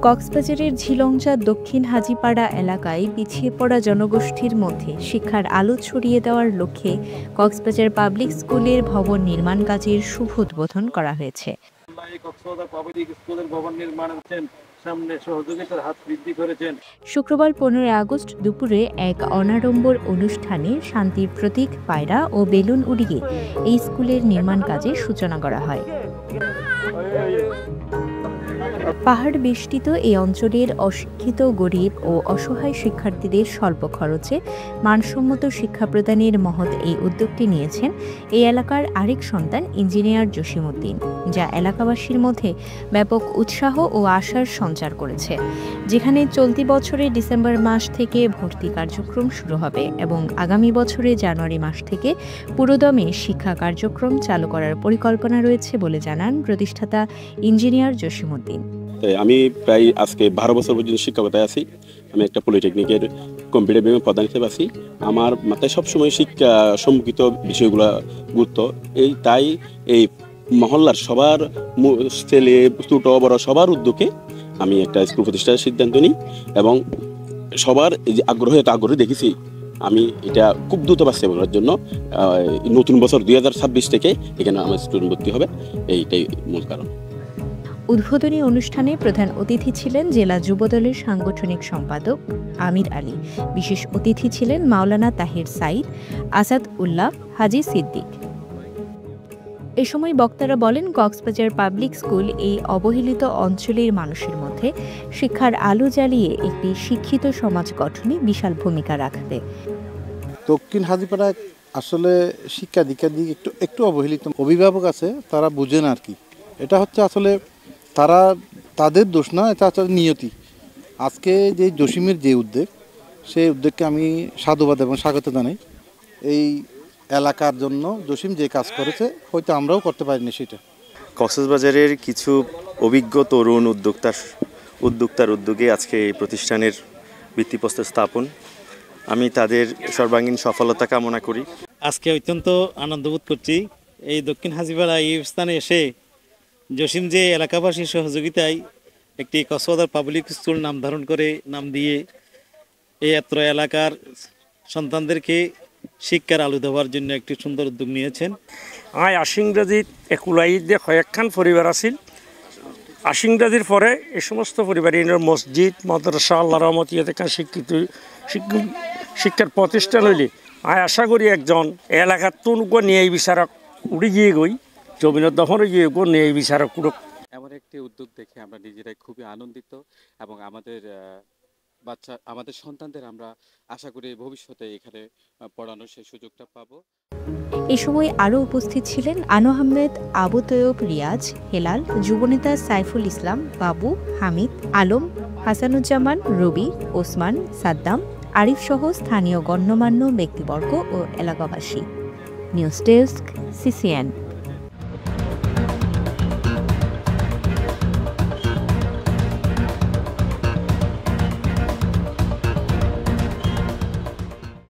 কক্সবাজারের ঝিলংজা দক্ষিণ হাজীপাড়া এলাকায় পিছিয়ে পড়া জনগোষ্ঠীর মধ্যে শিক্ষার আলো ছড়িয়ে দেওয়ার লক্ষ্যে কক্সবাজার পাবলিক স্কুলের ভবন নির্মাণ কাজের শুভ উদ্বোধন করা হয়েছে। শুক্রবার 15 আগস্ট দুপুরে এক অনাড়ম্বর অনুষ্ঠানে শান্তির প্রতীক পায়রা ও বেলুন উড়িয়ে এই স্কুলের নির্মাণ কাজের সূচনা করা হয়। পাহাড় বেষ্টিত এই অঞ্চলের অশিক্ষিত, গরিব ও অসহায় শিক্ষার্থীদের স্বল্প খরচে মানসম্মত শিক্ষা প্রদানের মহৎ এই উদ্যোগটি নিয়েছেন এই এলাকার আরেক সন্তান ইঞ্জিনিয়ার জসিমউদ্দিন, যা এলাকাবাসীর মধ্যে ব্যাপক উৎসাহ ও আশার সঞ্চার করেছে। যেখানে চলতি বছরের ডিসেম্বর মাস থেকে ভর্তি কার্যক্রম শুরু হবে এবং আগামী বছরের জানুয়ারি মাস থেকে পুরোদমে শিক্ষা কার্যক্রম চালু করার পরিকল্পনা রয়েছে বলে জানান প্রতিষ্ঠাতা ইঞ্জিনিয়ার জসিমউদ্দিন। আমি প্রায় আজকে 12 বছর পর্যন্ত শিক্ষকতায় আছি। আমি একটা পলিটেকনিকের কম্পিউটার বিভাগের প্রধান হিসেবে আছি। আমার মাথায় সবসময় শিক্ষা সম্মুখিত বিষয়গুলো গুরুত্ব, তাই এই মহল্লার সবার ছেলে ছোট বড় সবার উদ্যোগে আমি একটা স্কুল প্রতিষ্ঠার সিদ্ধান্ত নিই এবং সবার এই যে আগ্রহ দেখেছি। আমি এটা খুব দ্রুত বাস্তবায়নের জন্য নতুন বছর 2026 থেকে এখানে আমার স্টুডেন্ট ভর্তি হবে, এইটাই মূল কারণ। উদ্বোধনী অনুষ্ঠানে প্রধান অতিথি ছিলেন জেলা যুবদলের সাংগঠনিক সম্পাদক আমির আলী। বিশেষ অতিথি ছিলেন মাওলানা তাহির সাইদ, আসাদ উল্লাহ, হাজি সিদ্দিক। এ সময় বক্তারা বলেন, কক্সবাজার পাবলিক স্কুল এই অবহেলিত অঞ্চলের মানুষের মধ্যে শিক্ষার আলো জ্বালিয়ে একটি শিক্ষিত সমাজ গঠনে বিশাল ভূমিকা রাখবে। দক্ষিণ হাজীপাড়া আসলে শিক্ষা দীক্ষার দিকে একটু অবহেলিত অভিভাবক আছে, তারা বুঝে না আর কি। এটা হচ্ছে আসলে তাদের দোষ না, এটা আসলে নিয়তি। আজকে যে জসিমের যে উদ্যোগ, সেই উদ্যোগকে আমি সাধুবাদ এবং স্বাগত জানাই। এই এলাকার জন্য জসিম যে কাজ করেছে, হয়তো আমরাও করতে পারিনি সেটা। কক্সবাজারের কিছু অভিজ্ঞ তরুণ উদ্যোক্তার উদ্যোগে আজকে এই প্রতিষ্ঠানের ভিত্তিপ্রস্তর স্থাপন। আমি তাদের সর্বাঙ্গীন সফলতা কামনা করি। আজকে অত্যন্ত আনন্দবোধ করছি এই দক্ষিণ হাজীপাড়া এই স্থানে এসে জসিম যে এলাকাবাসীর সহযোগিতায় একটি কক্সবাজার পাবলিক স্কুল নাম দিয়ে এই এত্র এলাকার সন্তানদেরকে শিক্ষার আলো দেওয়ার জন্য একটি সুন্দর উদ্যোগ নিয়েছেন। আশিংরাজিত একুলাইদে কয়েকখান পরিবার আছিল। আশিংরাজির পরে এই সমস্ত পরিবার মসজিদ, মাদ্রাসা, আল্লাহ রহমত এখানে শিক্ষার প্রতিষ্ঠান হইলে আশা করি একজন এলাকার তুনগো ন্যায় বিচারক উড়ে গিয়ে জমিনের দখলে গিয়ে ন্যায় বিচারক এমন একটি উদ্যোগ দেখে আমরা নিজেরাই খুবই আনন্দিত এবং আমাদের সন্তানদের আমরা আশা করি ভবিষ্যতে এখানে পড়ানোর সেই সুযোগটা পাবো। এ সময় আরও উপস্থিত ছিলেন আনো আহমেদ, আবু তৈয়ব রিয়াজ, হেলাল, যুবনেতা সাইফুল ইসলাম, বাবু, হামিদ, আলম, হাসানুজ্জামান, রবি, ওসমান, সাদ্দাম, আরিফ সহ স্থানীয় গণ্যমান্য ব্যক্তিবর্গ ও এলাকাবাসী। News desk, CCN।